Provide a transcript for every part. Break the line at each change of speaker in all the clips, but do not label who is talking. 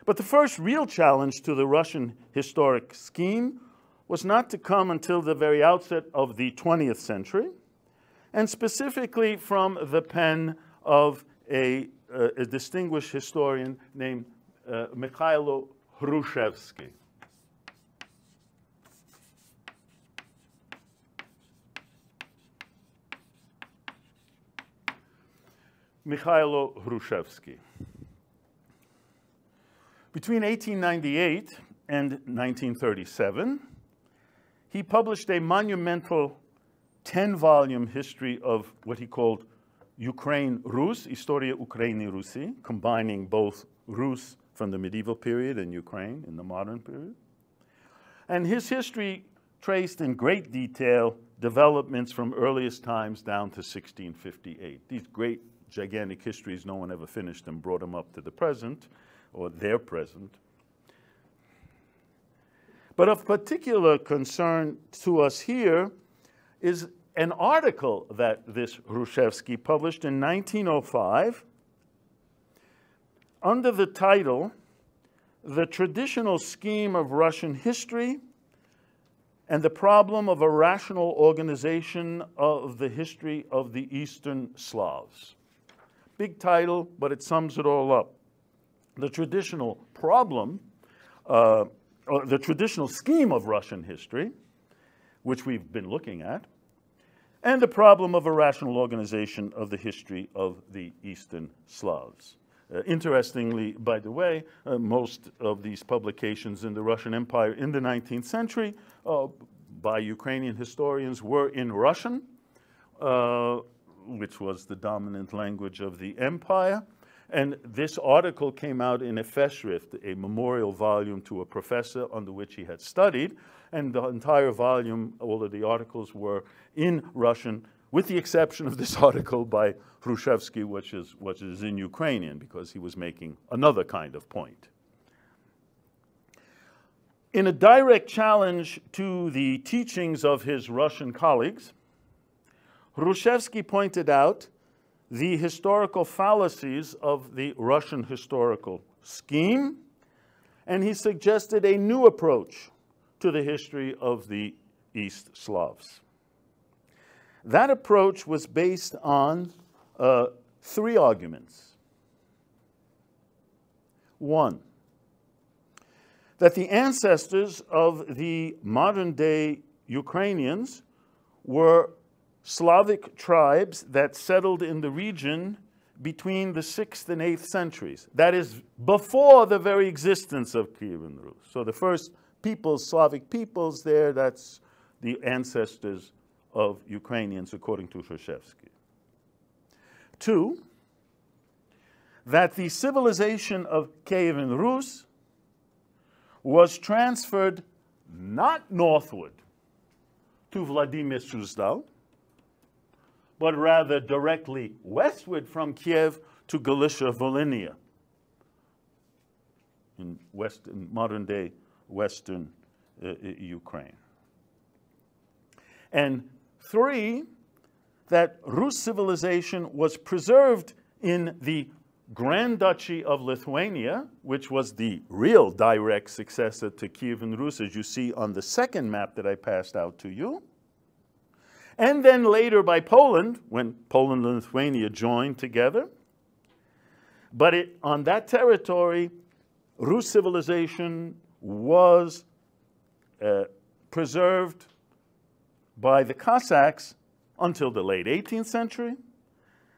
But the first real challenge to the Russian historic scheme was not to come until the very outset of the 20th century, and specifically from the pen of a distinguished historian named Mikhailo Hrushevsky. Mikhailo Hrushevsky. Between 1898 and 1937, he published a monumental 10-volume history of what he called Kyivan Rus, Historia Ukraini Rusi, combining both Rus from the medieval period and Ukraine in the modern period. And his history traced in great detail developments from earliest times down to 1658. These great, gigantic histories, no one ever finished them, brought them up to the present, or their present. But of particular concern to us here is an article that this Hrushevsky published in 1905 under the title, "The Traditional Scheme of Russian History and the Problem of a Rational Organization of the History of the Eastern Slavs." Big title, but it sums it all up. The traditional problem, or the traditional scheme of Russian history, which we've been looking at, and the problem of a rational organization of the history of the Eastern Slavs. Interestingly, by the way, most of these publications in the Russian Empire in the 19th century by Ukrainian historians were in Russian, which was the dominant language of the empire. And this article came out in a festschrift, a memorial volume to a professor under which he had studied. And the entire volume, all of the articles were in Russian, with the exception of this article by Hrushevsky, which is in Ukrainian, because he was making another kind of point. In a direct challenge to the teachings of his Russian colleagues, Hrushevsky pointed out the historical fallacies of the Russian historical scheme, and he suggested a new approach to the history of the East Slavs. That approach was based on three arguments. One, that the ancestors of the modern-day Ukrainians were Slavic tribes that settled in the region between the 6th and 8th centuries. That is before the very existence of Kyivan Rus. So the first peoples, Slavic peoples there, that's the ancestors of Ukrainians, according to Hrushevsky. Two, that the civilization of Kyivan Rus was transferred not northward to Vladimir-Suzdal, but rather directly westward from Kiev to Galicia-Volhynia in modern-day western Ukraine. And three, that Rus civilization was preserved in the Grand Duchy of Lithuania, which was the real direct successor to Kyivan Rus, as you see on the second map that I passed out to you. And then later by Poland, when Poland and Lithuania joined together. But on that territory, Rus civilization was preserved by the Cossacks until the late 18th century,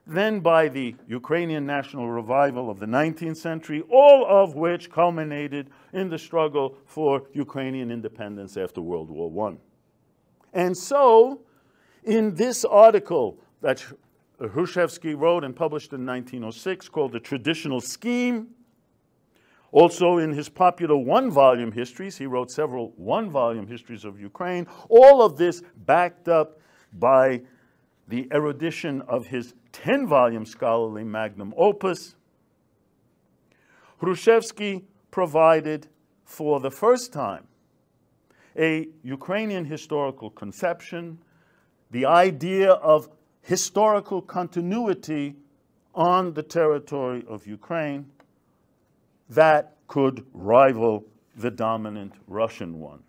then by the Ukrainian national revival of the 19th century, all of which culminated in the struggle for Ukrainian independence after World War I. And so, in this article that Hrushevsky wrote and published in 1906 called The Traditional Scheme, also in his popular one-volume histories, he wrote several one-volume histories of Ukraine, all of this backed up by the erudition of his 10-volume scholarly magnum opus. Hrushevsky provided for the first time a Ukrainian historical conception, the idea of historical continuity on the territory of Ukraine that could rival the dominant Russian one.